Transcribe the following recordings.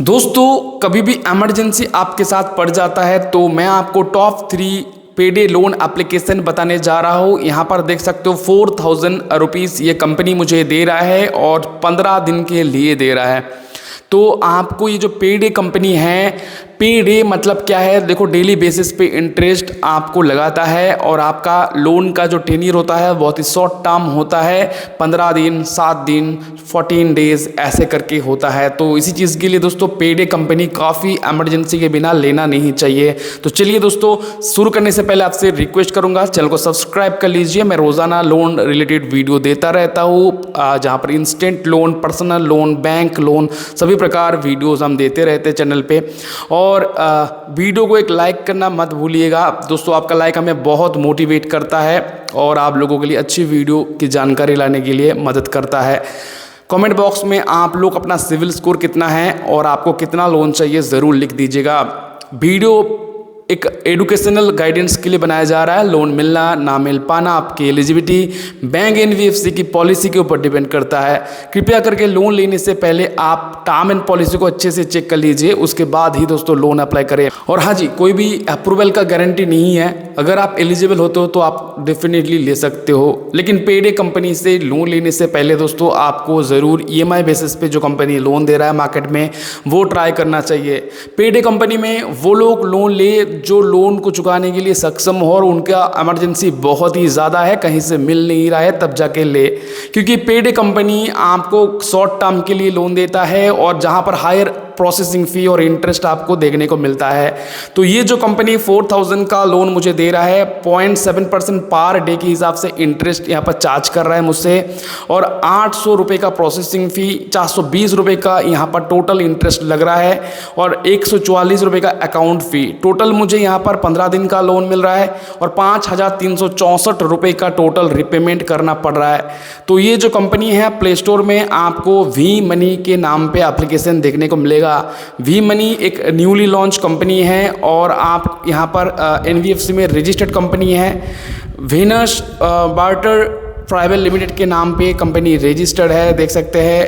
दोस्तों कभी भी इमरजेंसी आपके साथ पड़ जाता है तो मैं आपको टॉप 3 पेडे लोन एप्लीकेशन बताने जा रहा हूँ। यहाँ पर देख सकते हो 4000 रुपीज़ ये कंपनी मुझे दे रहा है और 15 दिन के लिए दे रहा है। तो आपको ये जो पेडे कंपनी है, पेडे मतलब क्या है, देखो डेली बेसिस पे इंटरेस्ट आपको लगाता है और आपका लोन का जो टेन्योर होता है बहुत ही शॉर्ट टर्म होता है, 15 दिन, 7 दिन, 14 डेज ऐसे करके होता है। तो इसी चीज़ के लिए दोस्तों पेडे कंपनी काफ़ी इमरजेंसी के बिना लेना नहीं चाहिए। तो चलिए दोस्तों, शुरू करने से पहले आपसे रिक्वेस्ट करूंगा चैनल को सब्सक्राइब कर लीजिए। मैं रोज़ाना लोन रिलेटेड वीडियो देता रहता हूँ, जहाँ पर instant loan, personal loan, bank loan, सभी प्रकार वीडियोज़ हम देते रहते हैं चैनल पे। और वीडियो को एक लाइक करना मत भूलिएगा दोस्तों, आपका लाइक हमें बहुत मोटिवेट करता है और आप लोगों के लिए अच्छी वीडियो की जानकारी लाने के लिए मदद करता है। कमेंट बॉक्स में आप लोग अपना सिविल स्कोर कितना है और आपको कितना लोन चाहिए ज़रूर लिख दीजिएगा। वीडियो एक एजुकेशनल गाइडेंस के लिए बनाया जा रहा है। लोन मिलना ना मिल पाना आपकी एलिजिबिलिटी बैंक एनबीएफसी की पॉलिसी के ऊपर डिपेंड करता है। कृपया करके लोन लेने से पहले आप टर्म एंड पॉलिसी को अच्छे से चेक कर लीजिए, उसके बाद ही दोस्तों लोन अप्लाई करें। और हाँ जी, कोई भी अप्रूवल का गारंटी नहीं है, अगर आप एलिजिबल होते हो तो आप डेफिनेटली ले सकते हो। लेकिन पेडे कंपनी से लोन लेने से पहले दोस्तों आपको ज़रूर ईएमआई बेसिस पे जो कंपनी लोन दे रहा है मार्केट में वो ट्राई करना चाहिए। पेडे कंपनी में वो लोग लोन ले जो लोन को चुकाने के लिए सक्षम हो और उनका इमरजेंसी बहुत ही ज़्यादा है, कहीं से मिल नहीं रहा है, तब जाके ले। क्योंकि पेडे कंपनी आपको शॉर्ट टर्म के लिए लोन देता है और जहाँ पर हायर प्रोसेसिंग फ़ी और इंटरेस्ट आपको देखने को मिलता है। तो ये जो कंपनी 4000 का लोन मुझे दे रहा है, 0.7% पर डे के हिसाब से इंटरेस्ट यहाँ पर चार्ज कर रहा है मुझसे, और 800 रुपये का प्रोसेसिंग फ़ी, 420 रुपये का यहाँ पर टोटल इंटरेस्ट लग रहा है और 144 रुपये का अकाउंट फ़ी। टोटल मुझे यहाँ पर 15 दिन का लोन मिल रहा है और 5364 रुपये का टोटल रिपेमेंट करना पड़ रहा है। तो ये जो कंपनी है, प्ले स्टोर में आपको वी मनी के नाम पे एप्लीकेशन देखने को मिलेगा। वी मनी एक न्यूली लॉन्च कंपनी है और आप यहाँ पर एनबीएफसी में रजिस्टर्ड कंपनी है। वेनस बार्टर प्राइवेट लिमिटेड के नाम पे कंपनी रजिस्टर्ड है, देख सकते हैं।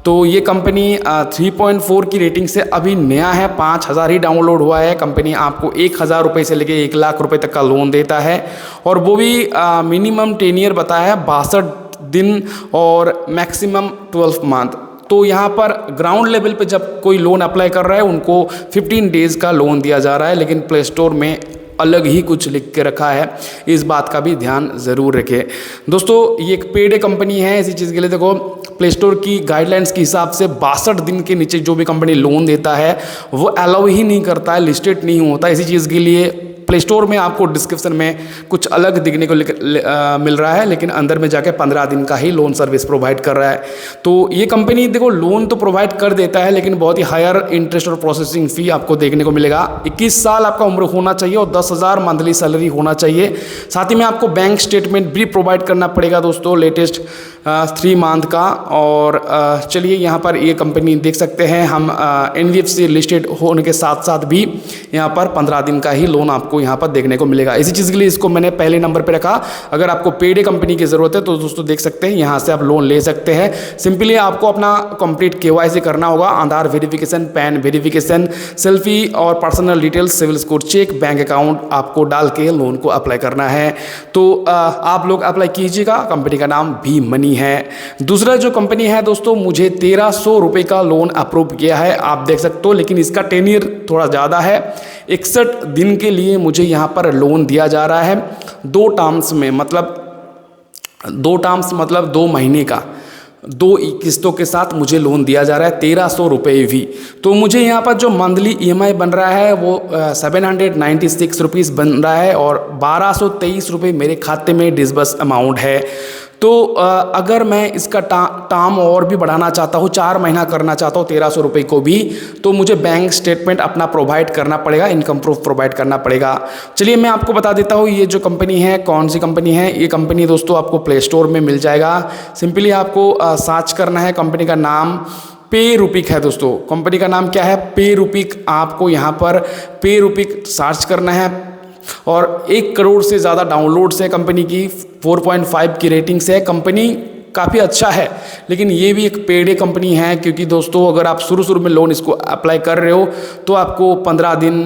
तो ये कंपनी 3.4 की रेटिंग से अभी नया है, 5000 ही डाउनलोड हुआ है। कंपनी आपको 1000 रुपये से लेके 1 लाख रुपये तक का लोन देता है और वो भी मिनिमम टेन्योर बताया है 62 दिन और मैक्सिमम 12 मंथ। तो यहाँ पर ग्राउंड लेवल पे जब कोई लोन अप्लाई कर रहा है उनको 15 डेज़ का लोन दिया जा रहा है, लेकिन प्ले स्टोर में अलग ही कुछ लिख के रखा है, इस बात का भी ध्यान ज़रूर रखें दोस्तों। ये एक पेडे कंपनी है, इसी चीज़ के लिए देखो प्ले स्टोर की गाइडलाइंस के हिसाब से 62 दिन के नीचे जो भी कंपनी लोन देता है वो अलाउ ही नहीं करता है, लिस्टेड नहीं होता। इसी चीज़ के लिए प्ले स्टोर में आपको डिस्क्रिप्शन में कुछ अलग दिखने को मिल रहा है, लेकिन अंदर में जाके 15 दिन का ही लोन सर्विस प्रोवाइड कर रहा है। तो ये कंपनी देखो लोन तो प्रोवाइड कर देता है, लेकिन बहुत ही हायर इंटरेस्ट और प्रोसेसिंग फ़ी आपको देखने को मिलेगा। 21 साल आपका उम्र होना चाहिए और 10,000 मंथली सैलरी होना चाहिए। साथ ही में आपको बैंक स्टेटमेंट भी प्रोवाइड करना पड़ेगा दोस्तों, लेटेस्ट 3 मंथ का। और चलिए यहाँ पर ये कंपनी देख सकते हैं हम, एनबीएफसी लिस्टेड होने के साथ साथ भी यहाँ पर 15 दिन का ही लोन आपको यहाँ पर देखने को मिलेगा। इसी चीज़ के लिए इसको मैंने पहले नंबर पे रखा। अगर आपको पेडे कंपनी की ज़रूरत है तो दोस्तों देख सकते हैं यहाँ से आप लोन ले सकते हैं। सिंपली आपको अपना कंप्लीट केवाईसी करना होगा, Aadhaar verification, PAN verification, selfie और personal details, CIBIL score check, bank account आपको डाल के लोन को अप्लाई करना है। तो आप लोग अप्लाई कीजिएगा। कंपनी का नाम वी मनी है। दूसरा जो कंपनी है दोस्तों, मुझे 1300 रुपये का लोन अप्रूव किया है, आप देख सकते हो, लेकिन इसका टेन्योर थोड़ा ज़्यादा है। 61 दिन के लिए मुझे यहाँ पर लोन दिया जा रहा है, 2 टर्म्स में, मतलब 2 टर्म्स मतलब 2 महीने का 2 किस्तों के साथ मुझे लोन दिया जा रहा है, 1300 रुपये भी। तो मुझे यहाँ पर जो मंथली ईएमआई बन रहा है वो 796 रुपीज़ बन रहा है और 1223 रुपये मेरे खाते में डिसबर्स अमाउंट है। तो अगर मैं इसका टर्म और भी बढ़ाना चाहता हूँ, 4 महीना करना चाहता हूँ 1300 रुपये को भी, तो मुझे बैंक स्टेटमेंट अपना प्रोवाइड करना पड़ेगा, इनकम प्रूफ प्रोवाइड करना पड़ेगा। चलिए मैं आपको बता देता हूँ ये जो कंपनी है कौन सी कंपनी है। ये कंपनी दोस्तों आपको प्ले स्टोर में मिल जाएगा। सिंपली आपको सर्च करना है, कंपनी का नाम पेरूपिक है दोस्तों। कंपनी का नाम क्या है? पेरूपिक। आपको यहाँ पर पेरूपिक सर्च करना है और 1 करोड़ से ज़्यादा डाउनलोड्स है कंपनी की, 4.5 की रेटिंग्स है। कंपनी काफ़ी अच्छा है, लेकिन ये भी एक पेड कंपनी है, क्योंकि दोस्तों अगर आप शुरू में लोन इसको अप्लाई कर रहे हो तो आपको 15 दिन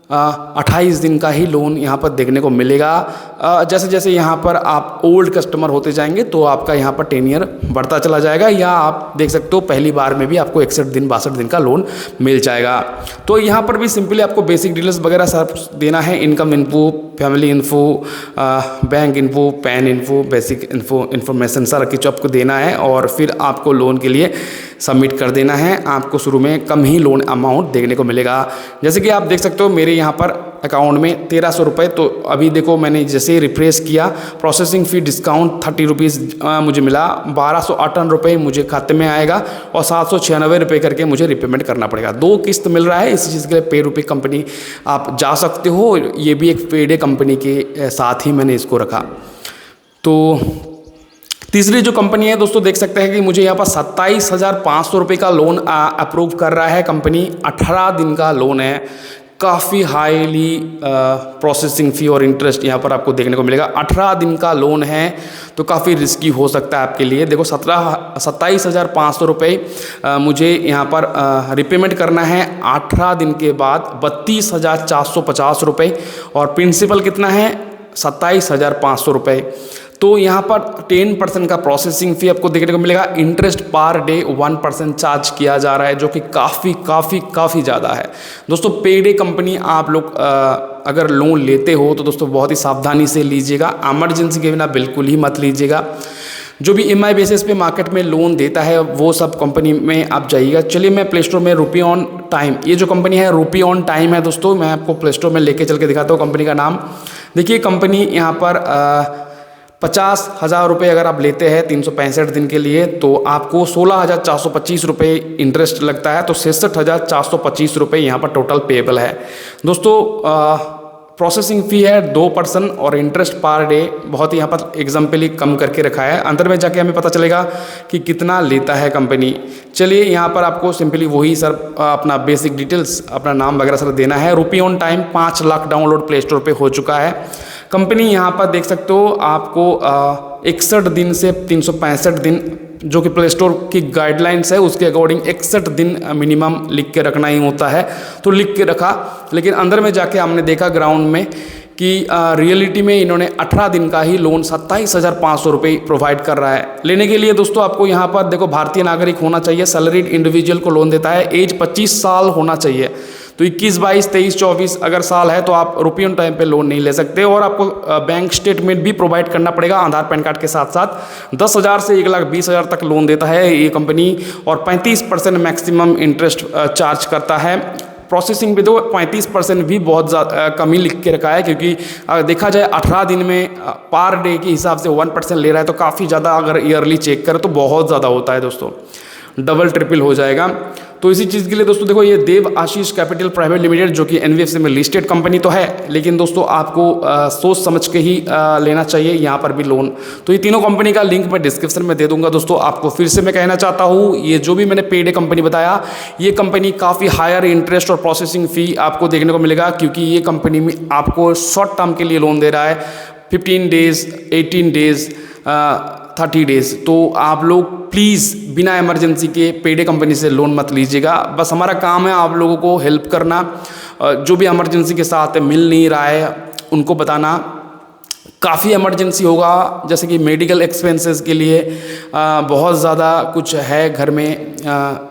28 दिन का ही लोन यहाँ पर देखने को मिलेगा। जैसे जैसे यहाँ पर आप ओल्ड कस्टमर होते जाएंगे तो आपका यहाँ पर टेन्योर बढ़ता चला जाएगा, या आप देख सकते हो पहली बार में भी आपको 61 दिन 62 दिन का लोन मिल जाएगा। तो यहाँ पर भी सिंपली आपको बेसिक डिटेल्स वगैरह सब देना है, income info, family info, bank info, pan info, basic info, information सारा कुछ आपको देना है और फिर आपको लोन के लिए सबमिट कर देना है। आपको शुरू में कम ही लोन अमाउंट देखने को मिलेगा। जैसे कि आप देख सकते हो मेरे यहाँ पर अकाउंट में 1300 रुपये, तो अभी देखो मैंने जैसे रिफ्रेश किया, प्रोसेसिंग फ़ी डिस्काउंट 30 रुपीज़ मुझे मिला, 1258 रुपये मुझे खाते में आएगा और 796 रुपये करके मुझे रिपेमेंट करना पड़ेगा। 2 किस्त मिल रहा है, इस चीज़ के लिए पे रुपये कंपनी आप जा सकते हो। ये भी एक पेड कंपनी के साथ ही मैंने इसको रखा। तो तीसरी जो कंपनी है दोस्तों, देख सकते हैं कि मुझे यहाँ पर 27,500 रुपये का लोन अप्रूव कर रहा है कंपनी। 18 दिन का लोन है, काफ़ी हाईली प्रोसेसिंग फ़ी और इंटरेस्ट यहाँ पर आपको देखने को मिलेगा। 18 दिन का लोन है तो काफ़ी रिस्की हो सकता है आपके लिए। देखो 27,500 रुपये मुझे यहाँ पर रिपेमेंट करना है 18 दिन के बाद 32,450 रुपये, और प्रिंसिपल कितना है 27,500 रुपये। तो यहाँ पर 10% का प्रोसेसिंग फ़ी आपको देखने को मिलेगा। इंटरेस्ट पर डे 1% चार्ज किया जा रहा है, जो कि काफ़ी ज़्यादा है दोस्तों। पेड कंपनी आप लोग अगर लोन लेते हो तो दोस्तों बहुत ही सावधानी से लीजिएगा, इमरजेंसी के बिना बिल्कुल ही मत लीजिएगा। जो भी EMI बेसिस पे मार्केट में लोन देता है वो सब कंपनी में आप जाइएगा। चलिए मैं प्ले स्टोर में रुपी ऑन टाइम, ये जो कंपनी है रुपी ऑन टाइम है दोस्तों, मैं आपको प्ले स्टोर में लेके चल के दिखाता हूँ कंपनी का नाम। देखिए कंपनी यहाँ पर 50,000 रुपये अगर आप लेते हैं 365 दिन के लिए तो आपको 16,425 रुपये इंटरेस्ट लगता है, तो 66,425 रुपये यहाँ पर टोटल पेएबल है दोस्तों। प्रोसेसिंग फ़ी है 2% और इंटरेस्ट पर डे बहुत ही यहाँ पर एग्जाम्पली कम करके रखा है। अंदर में जाके हमें पता चलेगा कि कितना लेता है कंपनी। चलिए यहाँ पर आपको सिंपली वही सर अपना बेसिक डिटेल्स, अपना नाम वगैरह सर देना है। Rupee on time 5 lakh download play store पे हो चुका है। कंपनी यहाँ पर देख सकते हो आपको 61 दिन से 365 दिन जो कि प्ले स्टोर की गाइडलाइंस है उसके अकॉर्डिंग 61 दिन मिनिमम लिख के रखना ही होता है, तो लिख के रखा। लेकिन अंदर में जाके हमने देखा ग्राउंड में कि रियलिटी में इन्होंने 18 दिन का ही लोन 27,500 रुपये प्रोवाइड कर रहा है। लेने के लिए दोस्तों आपको यहाँ पर देखो भारतीय नागरिक होना चाहिए, सैलरीड इंडिविजुअल को लोन देता है, एज 25 साल होना चाहिए। तो 21, 22, 23, 24 अगर साल है तो आप रुपी ऑन टाइम पे लोन नहीं ले सकते, और आपको बैंक स्टेटमेंट भी प्रोवाइड करना पड़ेगा आधार पैन कार्ड के साथ साथ। 10,000 से 1,20,000 तक लोन देता है ये कंपनी, और 35% मैक्सिमम इंटरेस्ट चार्ज करता है। प्रोसेसिंग पे तो 35% भी बहुत ज़्यादा कम ही लिख के रखा है, क्योंकि अगर देखा जाए 18 दिन में पर डे के हिसाब से 1% ले रहा है तो काफ़ी ज़्यादा, अगर ईयरली चेक करें तो बहुत ज़्यादा होता है दोस्तों, डबल ट्रिपल हो जाएगा। तो इसी चीज़ के लिए दोस्तों देखो ये देव आशीष कैपिटल प्राइवेट लिमिटेड जो कि NBFC में लिस्टेड कंपनी तो है, लेकिन दोस्तों आपको सोच समझ के ही लेना चाहिए यहाँ पर भी लोन। तो ये तीनों कंपनी का लिंक मैं डिस्क्रिप्शन में दे दूंगा दोस्तों। आपको फिर से मैं कहना चाहता हूँ, ये जो भी मैंने पेड कंपनी बताया ये कंपनी काफ़ी हायर इंटरेस्ट और प्रोसेसिंग फ़ी आपको देखने को मिलेगा, क्योंकि ये कंपनी में आपको शॉर्ट टर्म के लिए लोन दे रहा है, 15 डेज़, 18 डेज़, 30 डेज़। तो आप लोग प्लीज़ बिना इमरजेंसी के पेड कंपनी से लोन मत लीजिएगा। बस हमारा काम है आप लोगों को हेल्प करना, जो भी इमरजेंसी के साथ मिल नहीं रहा है उनको बताना। काफ़ी इमरजेंसी होगा, जैसे कि मेडिकल एक्सपेंसेस के लिए बहुत ज़्यादा कुछ है घर में,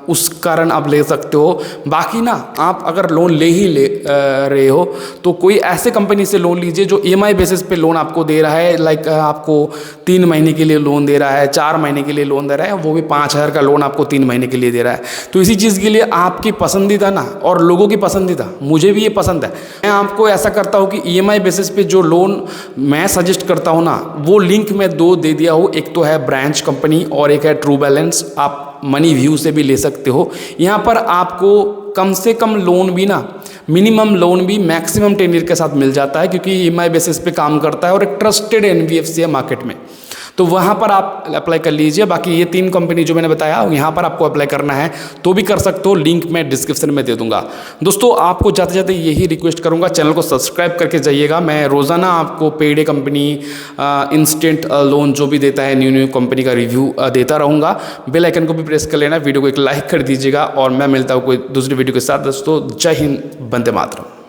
उस कारण आप ले सकते हो। बाकी ना आप अगर लोन ले ही रहे हो तो कोई ऐसे कंपनी से लोन लीजिए जो EMI बेसिस पे लोन आपको दे रहा है, लाइक आपको 3 महीने के लिए लोन दे रहा है, 4 महीने के लिए लोन दे रहा है, वो भी 5,000 का लोन आपको 3 महीने के लिए दे रहा है। तो इसी चीज़ के लिए आपकी पसंदीदा ना और लोगों की पसंदीदा, मुझे भी ये पसंद है, मैं आपको ऐसा करता हूँ कि EMI बेसिस पे जो लोन मैं सजेस्ट करता हूँ ना, वो लिंक मैं 2 दे दिया हूँ। एक तो है ब्रांच कंपनी और एक है ट्रू बैलेंस। आप मनी व्यू से भी ले सकते हो। यहाँ पर आपको कम से कम लोन भी ना, मिनिमम लोन भी मैक्सिमम टेन्योर के साथ मिल जाता है, क्योंकि EMI बेसिस पे काम करता है और एक ट्रस्टेड NBFC है मार्केट में। तो वहाँ पर आप अप्लाई कर लीजिए। बाकी ये 3 कंपनी जो मैंने बताया यहाँ पर आपको अप्लाई करना है तो भी कर सकते हो, लिंक मैं डिस्क्रिप्शन में दे दूंगा। दोस्तों आपको जाते जाते यही रिक्वेस्ट करूँगा, चैनल को सब्सक्राइब करके जाइएगा। मैं रोज़ाना आपको पेडे कंपनी, इंस्टेंट लोन जो भी देता है न्यू कंपनी का रिव्यू देता रहूँगा। बेल आइकन को भी प्रेस कर लेना, वीडियो को एक लाइक कर दीजिएगा और मैं मिलता हूँ कोई दूसरी वीडियो के साथ। दोस्तों जय हिंद, वंदे मातरम।